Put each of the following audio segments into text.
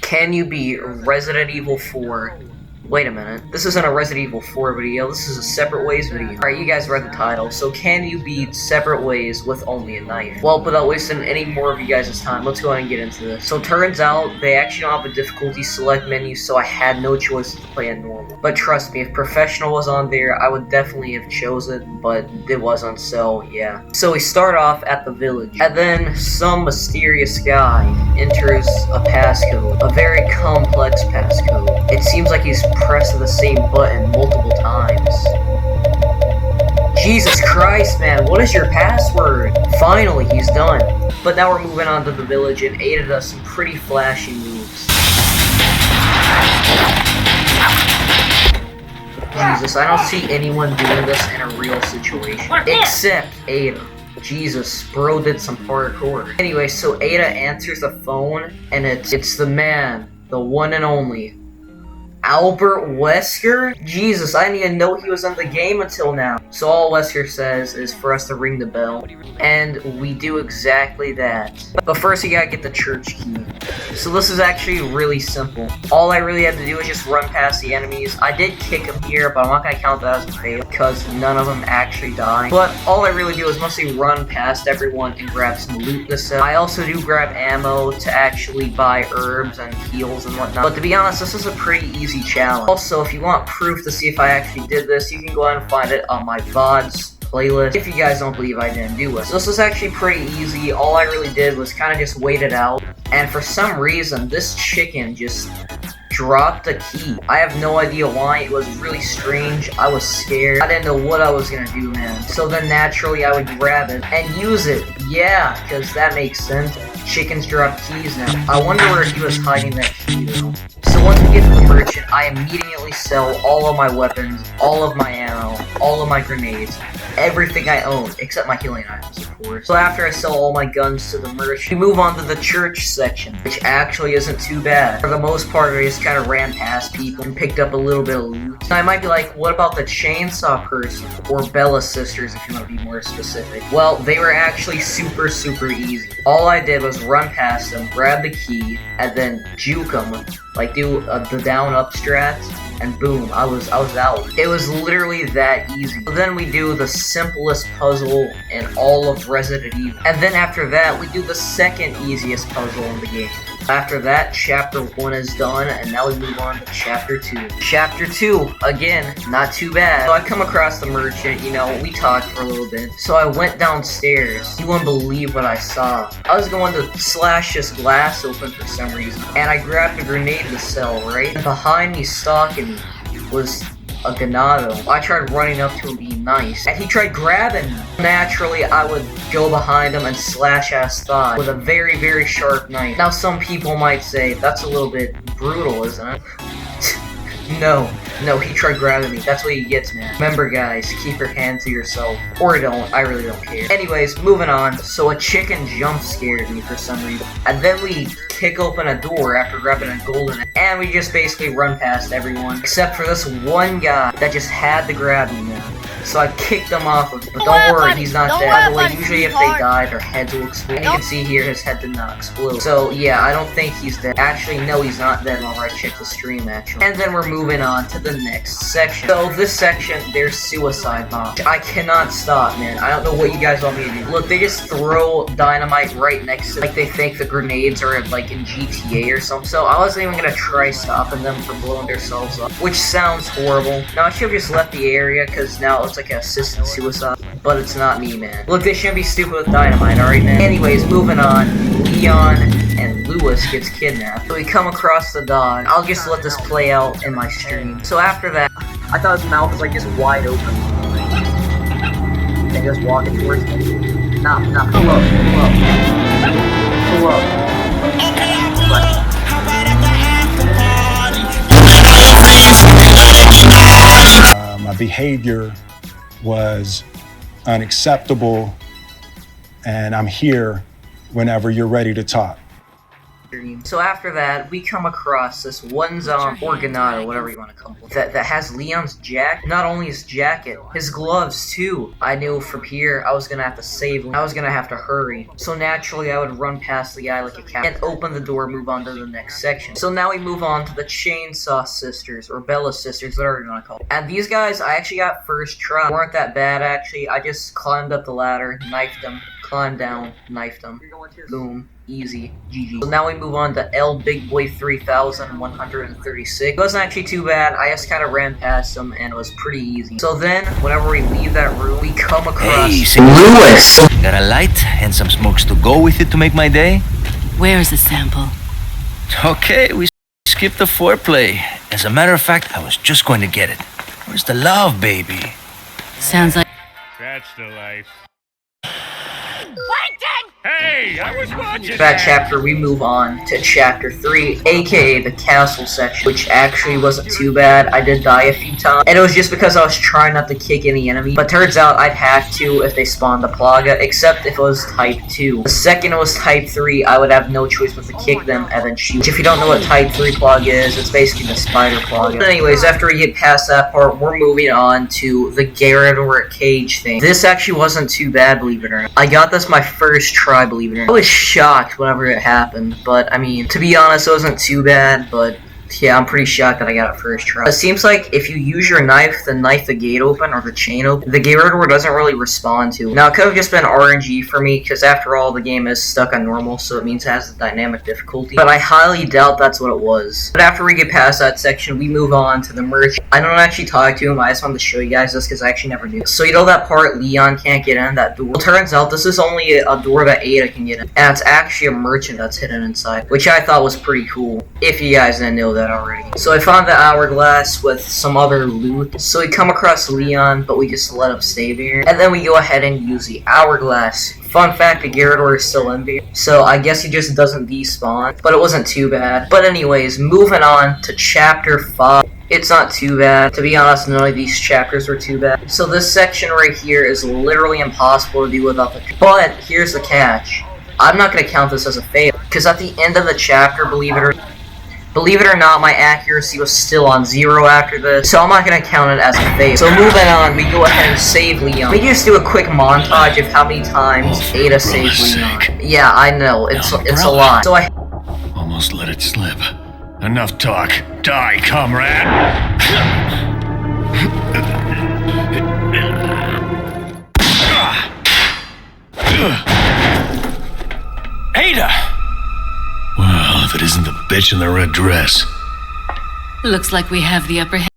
Can you beat Resident Evil 4? Wait a minute, this isn't a Resident Evil 4 video, this is a Separate Ways video. Alright, you guys read the title, so can you beat Separate Ways with only a knife? Well, without wasting any more of you guys' time, let's go ahead and get into this. So turns out, they actually don't have a difficulty select menu, so I had no choice to play on normal. But trust me, if Professional was on there, I would definitely have chose it, but it wasn't, so yeah. So we start off at the village, and then some mysterious guy enters a passcode, a very complex passcode. It seems like he's pressing the same button multiple times. Jesus Christ, man, what is your password? Finally, he's done. But now we're moving on to the village, and Ada does some pretty flashy moves. Jesus, I don't see anyone doing this in a real situation. Except Ada. Jesus, bro did some parkour. Anyway, so Ada answers the phone, and it's the man, the one and only Albert Wesker? Jesus, I didn't even know he was in the game until now. So all Wesker says is for us to ring the bell, and we do exactly that. But first you gotta get the church key. So this is actually really simple. All I really had to do is just run past the enemies. I did kick them here, but I'm not gonna count that as a fail because none of them actually die. But all I really do is mostly run past everyone and grab some loot this set. I also do grab ammo to actually buy herbs and heals and whatnot. But to be honest, this is a pretty easy challenge. Also, if you want proof to see if I actually did this, you can go ahead and find it on my VODs playlist if you guys don't believe I didn't do it. So this was actually pretty easy. All I really did was kind of just wait it out, and for some reason this chicken just dropped a key. I have no idea why. It was really strange. I was scared. I didn't know what I was gonna do, man. So then naturally I would grab it and use it. Yeah, because that makes sense. Chickens drop keys now. I wonder where he was hiding that key though. So once we get to the merchant, I immediately sell all of my weapons, all of my ammo, all of my grenades, everything I own, except my healing items, of course. So after I sell all my guns to the merchant, we move on to the church section, which actually isn't too bad. For the most part, I just kind of ran past people and picked up a little bit of loot. Now I might be like, what about the chainsaw person? Or Bella's sisters, if you want to be more specific. Well, they were actually super easy. All I did was run past them, grab the key, and then juke them, like do the down-up strat, and boom, I was out. It was literally that easy. So then we do the simplest puzzle in all of Resident Evil. And then after that, we do the second easiest puzzle in the game. After that, Chapter 1 is done, and now we move on to Chapter 2. Chapter 2, again, not too bad. So I come across the merchant, you know, we talked for a little bit. So I went downstairs. You wouldn't believe what I saw. I was going to slash this glass open for some reason, and I grabbed a grenade to sell, right? And behind me, stalking me, was a Ganado. I tried running up to him being nice, and he tried grabbing me. Naturally, I would go behind him and slash at his thigh with a very sharp knife. Now some people might say, that's a little bit brutal, isn't it? No, he tried grabbing me. That's what he gets, man. Remember, guys, keep your hands to yourself. Or don't, I really don't care. Anyways, moving on. So a chicken jump scared me for some reason. And then we kick open a door after grabbing a golden, and we just basically run past everyone. Except for this one guy that just had to grab me, man. So I kicked him off of it. But don't worry, he's not dead. By the way, usually if they die, their heads will explode. And you can see here, his head did not explode. So yeah, I don't think he's dead. Actually, no, he's not dead whenever I check the stream, actually. And then we're moving on to the next section. So this section, there's suicide bombs. I cannot stop, man. I don't know what you guys want me to do. Look, they just throw dynamite right next to it. Like they think the grenades are like in GTA or something. So I wasn't even gonna try stopping them from blowing themselves up, which sounds horrible. Now I should have just left the area because now it's like an assisted suicide, but it's not me, man. Look, they shouldn't be stupid with dynamite, alright, man? Anyways, moving on. Leon and Lewis gets kidnapped. So we come across the dog. I'll just let this play out in my stream. So after that, I thought his mouth was like just wide open. And just walking towards me. Nah, pull up. My behavior was unacceptable, and I'm here whenever you're ready to talk. So after that, we come across this one zombie, Organado, whatever you want to call it, that has Leon's jacket. Not only his jacket, his gloves too. I knew from here I was gonna have to save him. I was gonna have to hurry. So naturally, I would run past the guy like a cat and open the door, move on to the next section. So now we move on to the Chainsaw Sisters, or Bella Sisters, whatever you want to call it. And these guys, I actually got first try. They weren't that bad actually. I just climbed up the ladder, knifed them, climbed down, knifed them, boom. Easy, GG. So now we move on to L Big Boy 3136. It wasn't actually too bad. I just kind of ran past them and it was pretty easy. So then, whenever we leave that room, we come across Lewis. Got a light and some smokes to go with it to make my day? Where's the sample? Okay, we skipped the foreplay. As a matter of fact, I was just going to get it. Where's the love, baby? Sounds like... That's the life. Hey, I was watching That chapter, we move on to chapter 3, aka the castle section, which actually wasn't too bad. I did die a few times, and it was just because I was trying not to kick any enemy, but turns out I'd have to if they spawned the Plaga, except if it was type 2. The second it was type 3, I would have no choice but to kick them and then shoot. Which, if you don't know what type 3 Plaga is, it's basically the spider Plaga. But anyways, after we get past that part, we're moving on to the Garrador cage thing. This actually wasn't too bad, believe it or not. I got this my first try, believe it or not. I was shocked whenever it happened, but I mean, to be honest, it wasn't too bad, but yeah, I'm pretty shocked that I got it first try. It seems like if you use your knife to knife the gate open or the chain open, the Garrador doesn't really respond to it. Now, it could have just been RNG for me, because after all, the game is stuck on normal, so it means it has the dynamic difficulty, but I highly doubt that's what it was. But after we get past that section, we move on to the merch. I don't actually talk to him, I just wanted to show you guys this, because I actually never knew. So you know that part Leon can't get in, that door? Well, turns out this is only a door that Ada can get in, and it's actually a merchant that's hidden inside, which I thought was pretty cool, if you guys didn't know that already. So I found the hourglass with some other loot. So we come across Leon, but we just let him stay there. And then we go ahead and use the hourglass. Fun fact, the Garrador is still in there. So I guess he just doesn't despawn. But it wasn't too bad. But anyways, moving on to chapter 5. It's not too bad. To be honest, none of these chapters were too bad. So this section right here is literally impossible to do without the... But here's the catch. I'm not going to count this as a fail. Because at the end of the chapter, believe it or not, my accuracy was still on 0 after this, so I'm not gonna count it as a fail. So moving on, we go ahead and save Leon. We just do a quick montage of how many times Ada saved Leon. Yeah, I know, it's a lot. So I Almost let it slip. Enough talk. Die, comrade! Ada! Well, if it isn't the bitch in the red dress. Looks like we have the upper hand.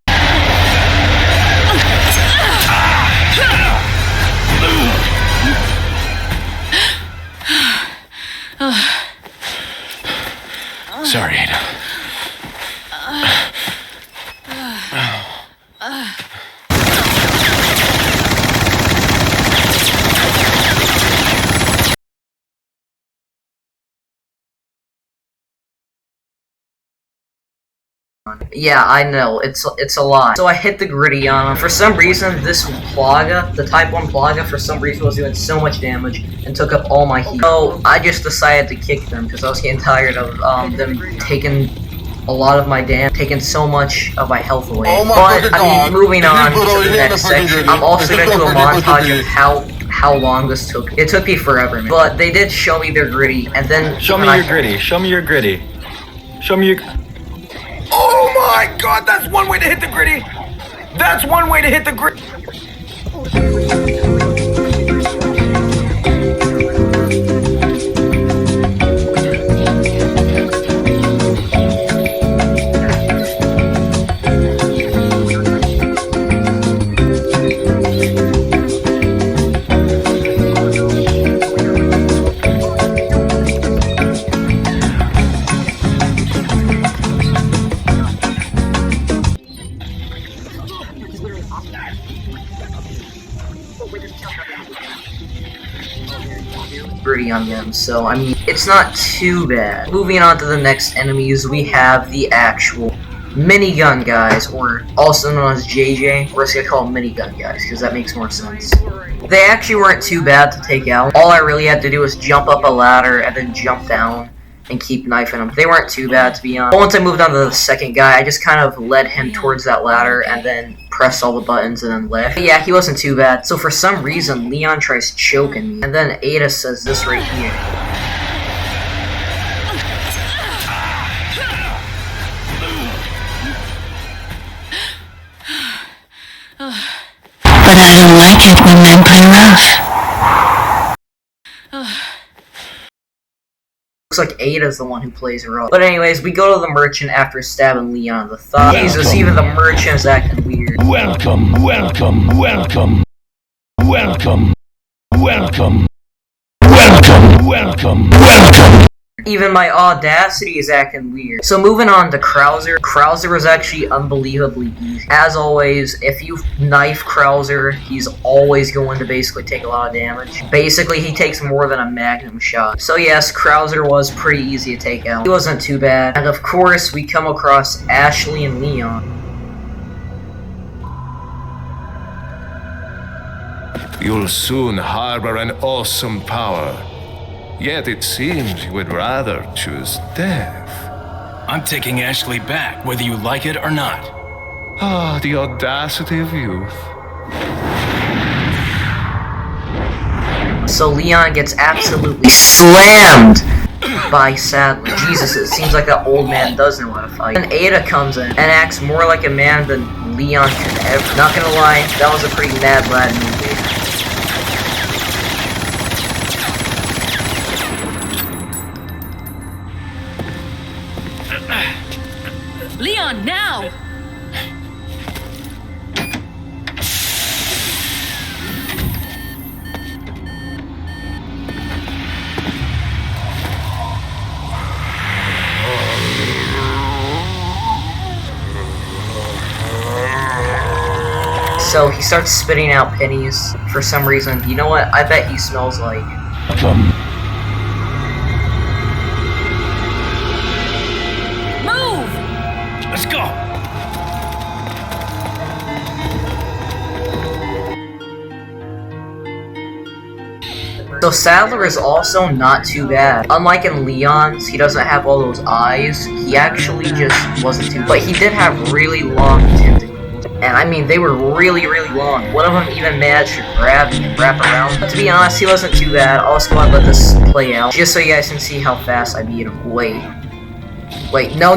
Sorry, Ada. Yeah, I know, it's a lot. So I hit the gritty on him. For some reason, this Plaga, the Type 1 Plaga, for some reason was doing so much damage and took up all my heat. So I just decided to kick them because I was getting tired of them taking a lot of my damage, taking so much of my health away. But, I mean, moving on to the next section, I'm also going to do a montage of how long this took. It took me forever, man. But they did show me their gritty, and then... Show me your gritty. Show me your gritty. Show me your... Oh my god, that's one way to hit the gritty! That's one way to hit the gritty! Gritty on them, so I mean, it's not too bad. Moving on to the next enemies, we have the actual minigun guys, or also known as JJ. We're just gonna call them minigun guys, because that makes more sense. They actually weren't too bad to take out. All I really had to do was jump up a ladder and then jump down, and keep knifing them. They weren't too bad, to be honest. But once I moved on to the second guy, I just kind of led him towards that ladder and then pressed all the buttons and then left. But yeah, he wasn't too bad. So for some reason, Leon tries choking me, and then Ada says this right here. But I don't like it when men play rough. Looks like Ada's the one who plays rough. But anyways, we go to the merchant after stabbing Leon in the thigh. Jesus, even the merchant is acting weird. Welcome, welcome, welcome. Welcome, welcome. Welcome, welcome, welcome. Even my Audacity is acting weird. So moving on to Krauser. Krauser is actually unbelievably easy. As always, if you knife Krauser, he's always going to basically take a lot of damage. Basically, he takes more than a magnum shot. So yes, Krauser was pretty easy to take out. He wasn't too bad. And of course, we come across Ashley and Leon. You'll soon harbor an awesome power. Yet it seems you would rather choose death. I'm taking Ashley back, whether you like it or not. Ah, the audacity of youth. So Leon gets absolutely slammed by Sadler. Jesus, it seems like that old man does know how to fight. And Ada comes in and acts more like a man than Leon can ever. Not gonna lie, that was a pretty mad lad movie. Leon, now! So he starts spitting out pennies for some reason. You know what? I bet he smells like. Move! Let's go. So Sadler is also not too bad. Unlike in Leon's, he doesn't have all those eyes. He actually just wasn't too. But he did have really long tentacles. And I mean, they were really, really long. One of them even managed to grab me and wrap around. But to be honest, he wasn't too bad. I'll just go and let this play out, just so you guys can see how fast I beat him. Wait, no.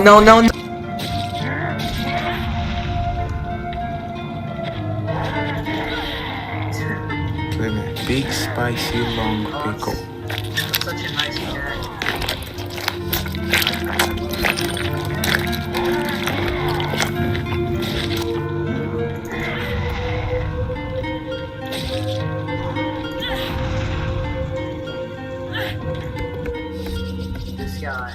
Big spicy long pickle. Such a nice guy. This guy.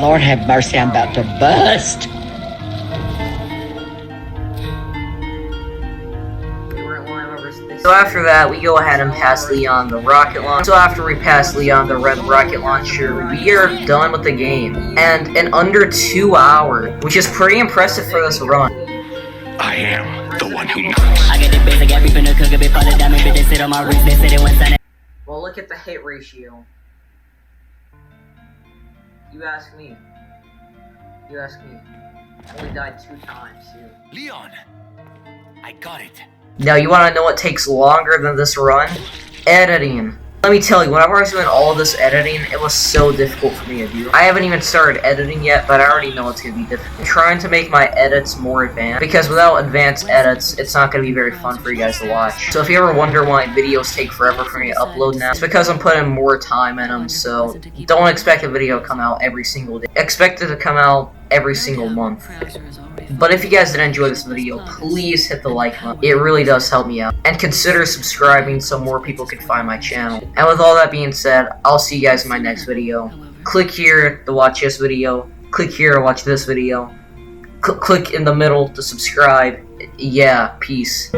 Lord have mercy, I'm about to bust. So after that, we go ahead and pass Leon the rocket launcher. So after we pass Leon the red rocket launcher, we are done with the game. And in under 2 hours, which is pretty impressive for this run. I am the one who knows. Well, look at the hit ratio. You ask me. You ask me. I only died 2 times, too. Leon, I got it. Now, you want to know what takes longer than this run? Editing. Let me tell you, whenever I was doing all of this editing, it was so difficult for me to do. I haven't even started editing yet, but I already know it's going to be difficult. I'm trying to make my edits more advanced, because without advanced edits, it's not going to be very fun for you guys to watch. So if you ever wonder why videos take forever for me to upload now, it's because I'm putting more time in them, so don't expect a video to come out every single day. Expect it to come out every single month. But if you guys did enjoy this video, please hit the like button. It really does help me out. And consider subscribing so more people can find my channel. And with all that being said, I'll see you guys in my next video. Click here to watch this video. Click here to watch this video. Click in the middle to subscribe. Yeah, peace.